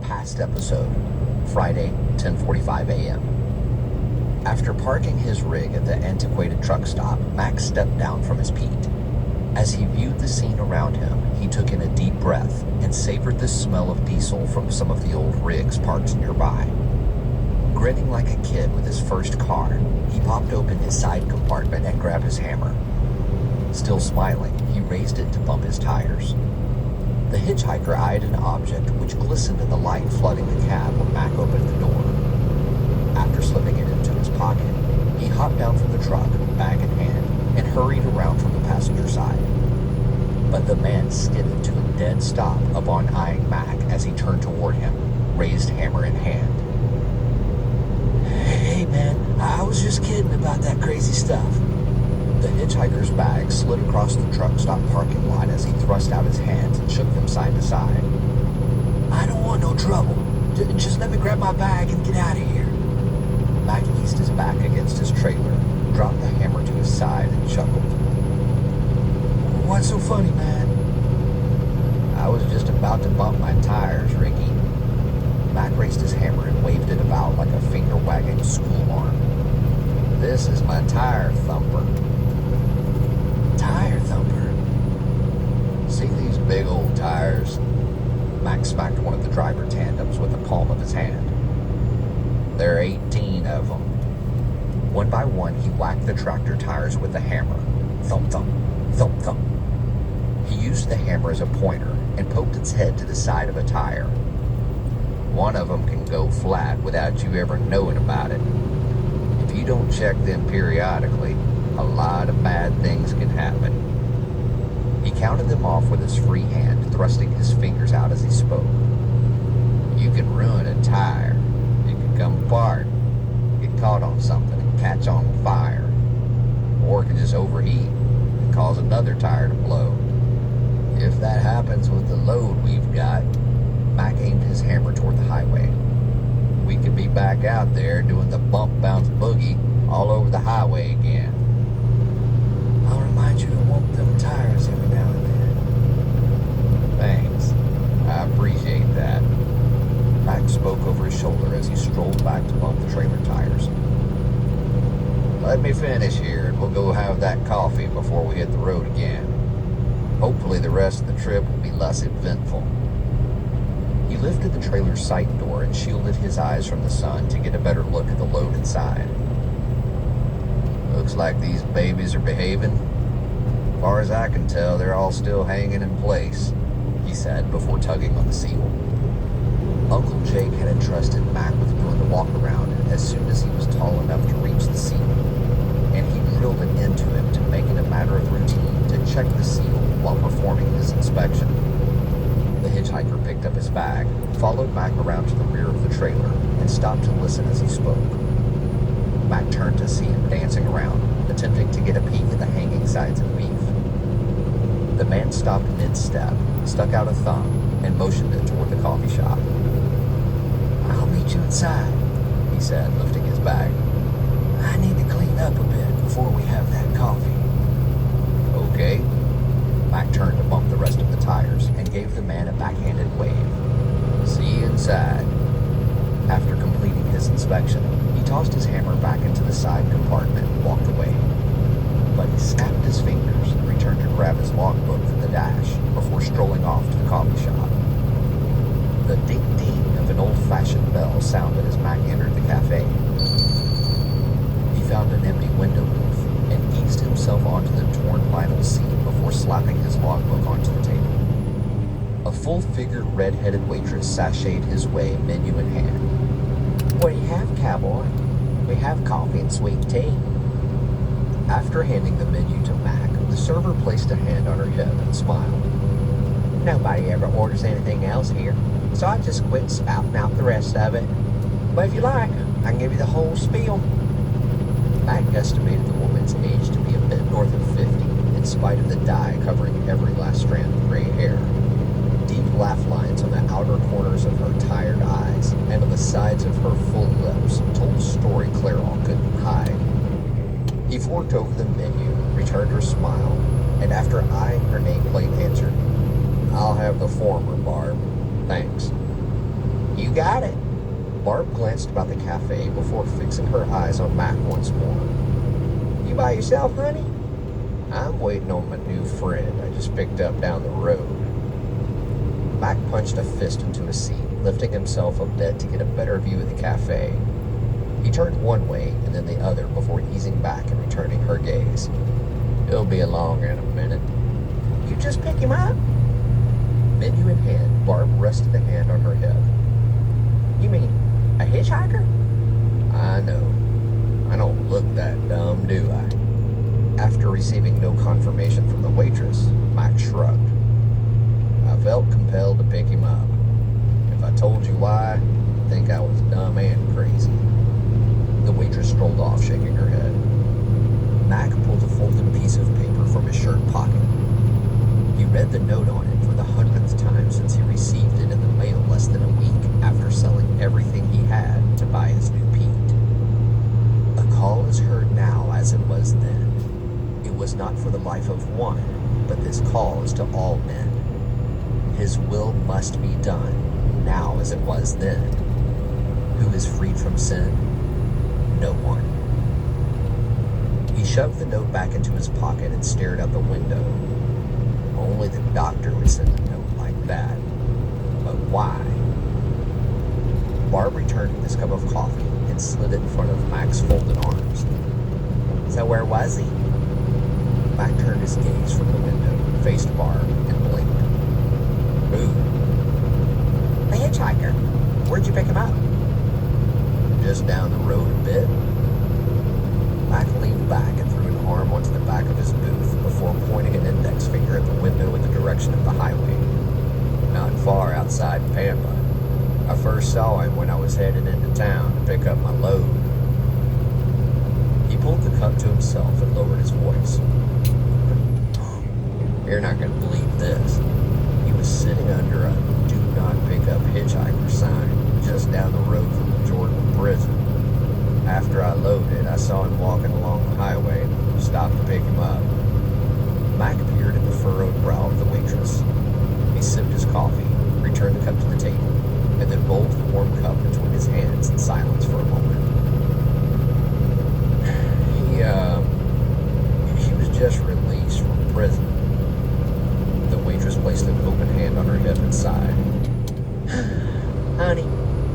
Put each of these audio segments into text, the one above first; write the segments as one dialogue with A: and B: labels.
A: past episode, Friday, 10:45 a.m. After parking his rig at the antiquated truck stop, Mac stepped down from his Pete. As he viewed the scene around him, he took in a deep breath and savored the smell of diesel from some of the old rigs parked nearby. Grinning like a kid with his first car, he popped open his side compartment and grabbed his hammer. Still smiling, he raised it to bump his tires. The hitchhiker eyed an object which glistened in the light flooding the cab when Mac opened the door. After slipping it into his pocket, he hopped down from the truck, bag in hand, and hurried around from the passenger side. But the man skidded to a dead stop upon eyeing Mac as he turned toward him, raised hammer in hand. "Hey man, I was just kidding about that crazy stuff." The hitchhiker's bag slid across the truck stop parking lot as he thrust out his hands and shook them side to side. "I don't want no trouble. Just let me grab my bag and get out of here." Mac eased his back against his trailer, dropped the hammer to his side, and chuckled. "What's so funny, man?" "I was just about to bump my tires, Ricky." Mac raised his hammer and waved it about like a finger-wagging school arm. "This is my tire thumper." "Tire thumper?" "See these big old tires?" Mac smacked one of the driver tandems with the palm of his hand. "There are 18 of them." One by one, he whacked the tractor tires with the hammer. Thump, thump, thump, thump. He used the hammer as a pointer and poked its head to the side of a tire. "One of them can go flat without you ever knowing about it. If you don't check them periodically, a lot of bad things can happen." He counted them off with his free hand, thrusting his fingers out as he spoke. "You can ruin a tire. It can come apart, get caught on something and catch on fire. Or it can just overheat and cause another tire to blow. If that happens with the load we've got," Mac aimed his hammer toward the highway, "we could be back out there doing the bump bounce boogie all over the highway again." "I'll remind you to whoop them tires every now and then." "Thanks. I appreciate that." Mac spoke over his shoulder as he strolled back to bump the trailer tires. "Let me finish here and we'll go have that coffee before we hit the road again. Hopefully the rest of the trip will be less eventful." He lifted the trailer's side door and shielded his eyes from the sun to get a better look at the load inside. "Looks like these babies are behaving. As far as I can tell, they're all still hanging in place," he said before tugging on the seal. Uncle Jake had entrusted Mac with doing the walk-around as soon as he was tall enough to reach the seal, and he drilled it into him to make it a matter of routine to check the seal while performing his inspection. The hitchhiker picked up his bag, followed Mac around to the rear of the trailer, and stopped to listen as he spoke. Mac turned to see him dancing around, attempting to get a peek at the hanging sides of beef. The man stopped mid-step, stuck out a thumb, and motioned it toward the coffee shop. "I'll meet you inside," he said, lifting his bag. "I need to clean up a bit before we have that coffee." "Okay." Mac turned to bump the rest of the tires and gave the man a backhanded wave. "See you inside." After completing his inspection, he tossed his hammer back into the side compartment and walked away. But he snapped his fingers and returned to grab his logbook from the dash before strolling off to the coffee shop. The ding-ding of an old-fashioned bell sounded as Mac entered the cafe. He found an empty window booth and eased himself onto the torn vinyl seat before slapping his logbook onto the table. A full-figured red-headed waitress sashayed his way, menu in hand. "What do you have, cowboy?" "We have coffee and sweet tea." After handing the menu to Mac, the server placed a hand on her hip and smiled. "Nobody ever orders anything else here, so I just quit spouting out the rest of it. But if you like, I can give you the whole spiel." Mac estimated the woman's age to be a bit north of 50, in spite of the dye covering every last strand of gray hair. Deep laugh lines on the outer corners of her tired eyes and on the sides of her full lips told a story Clairol couldn't hide. He forked over the menu, returned her smile, and after eyeing her nameplate answered, "I'll have the former, Barb. Thanks." He got it. Barb glanced about the cafe before fixing her eyes on Mac once more. You by yourself, honey? I'm waiting on my new friend I just picked up down the road. Mac punched a fist into a seat, lifting himself a bit to get a better view of the cafe. He turned one way and then the other before easing back and returning her gaze. He'll be along in a minute. You just pick him up? Menu in hand, Barb rested a hand on her hip. You mean a hitchhiker? I know. I don't look that dumb, do I? After receiving no confirmation from the waitress, Mac shrugged. I felt compelled to pick him up. If I told you why, I'd think I was dumb and crazy. The waitress strolled off, shaking her head. Mac pulled a folded piece of paper from his shirt pocket. He read the note on it for the 100th time since he received it in the mail less than a week after selling everything he had to buy his new Pete. A call is heard now as it was then. It was not for the life of one, but this call is to all men. His will must be done, now as it was then. Who is freed from sin? No one. He shoved the note back into his pocket and stared out the window. Only the doctor would send a note like that. But why? Barb returned with his cup of coffee and slid it in front of Mac's folded arms. So where was he? Mac turned his gaze from the window, faced Barb, and blinked. Who? The hitchhiker. Where'd you pick him up? Just down the road a bit. Mac leaned back and threw an arm onto the back of his booth before pointing an index finger at the window in the direction of the highway. Not far outside Pampa. I first saw him when I was headed into town to pick up my load. He pulled the cup to himself and lowered his voice. You're not going to believe this. He was sitting under a "Do Not Pick Up Hitchhiker" sign just down the road from the Jordan prison. After I loaded, I saw him walking along the highway and stopped to pick him up. Mac peered at the furrowed brow of the waitress. He sipped his coffee, returned the cup to the table, and then rolled the warm cup between his hands in silence for a moment. He was just released from prison. The waitress placed an open hand on her hip and sighed. Honey,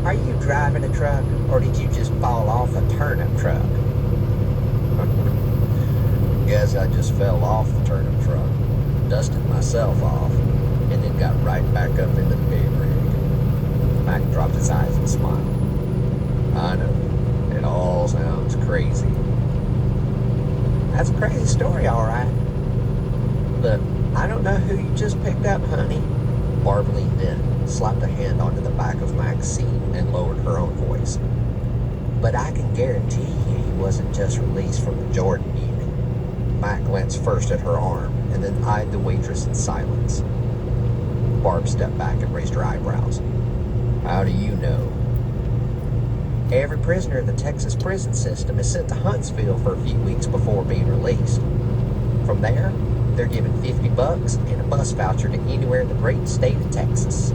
A: are you driving a truck, or did you just fall off a turnip truck? Guess I just fell off the turnip truck, dusted myself off, and then got right back up into the big rig. Mac dropped his eyes and smiled. I know, it all sounds crazy. That's a crazy story, all right. But I don't know who you just picked up, honey. Barb leaned in, slapped a hand onto the back of Mac's seat, and lowered her own voice. But I can guarantee you he wasn't just released from the Jordan unit. Mac glanced first at her arm, and then eyed the waitress in silence. Barb stepped back and raised her eyebrows. How do you know? Every prisoner in the Texas prison system is sent to Huntsville for a few weeks before being released. From there, they're given $50 and a bus voucher to anywhere in the great state of Texas.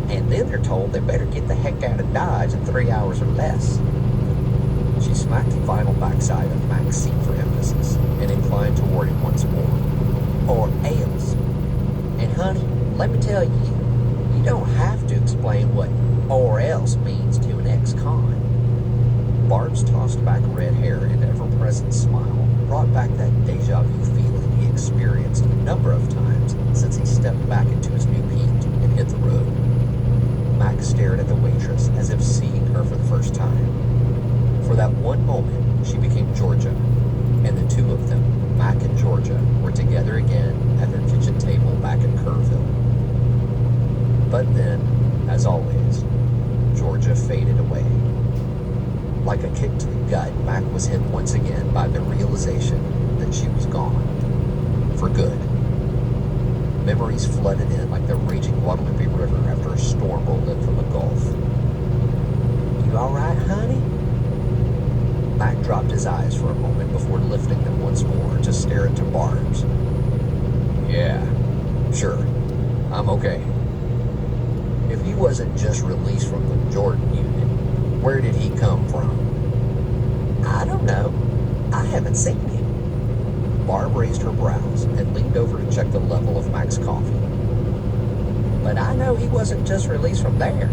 A: And then they're told they better get the heck out of Dodge in 3 hours or less. She smacked the final backside of Mac's seat for emphasis and inclined toward him once more. Or else. And honey, let me tell you, you don't have to explain what or else means to an ex-con. Barb's tossed back red hair and ever-present smile brought back that deja vu feeling he experienced a number of times since he stepped back into his new Pete and hit the road. Mac stared at the waitress as if seeing her for the first time. For that one moment, she became Georgia, and the two of them, Mac and Georgia, were together again at their kitchen table back in Kerrville. But then, as always, Georgia faded away. Like a kick to the gut, Mac was hit once again by the realization that she was gone. For good. Memories flooded in like the raging Guadalupe River after a storm rolled in from the Gulf. You all right, honey? Mac dropped his eyes for a moment before lifting them once more to stare into Barb's. Yeah, sure. I'm okay. If you wasn't just released from the Jordan unit. Where did he come from? I don't know. I haven't seen him. Barb raised her brows and leaned over to check the level of Mac's coffee. But I know he wasn't just released from there.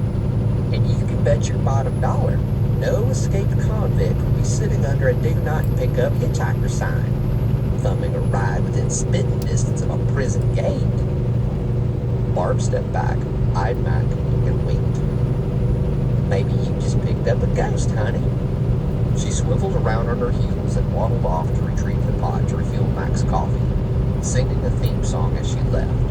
A: And you can bet your bottom dollar no escaped convict would be sitting under a do not pick up hitchhiker sign, thumbing a ride within spitting distance of a prison gate. Barb stepped back, eyed Mac, and winked. Maybe you just picked up a ghost, honey. She swiveled around on her heels and waddled off to retrieve the pot to refuel Mac's coffee, singing a theme song as she left.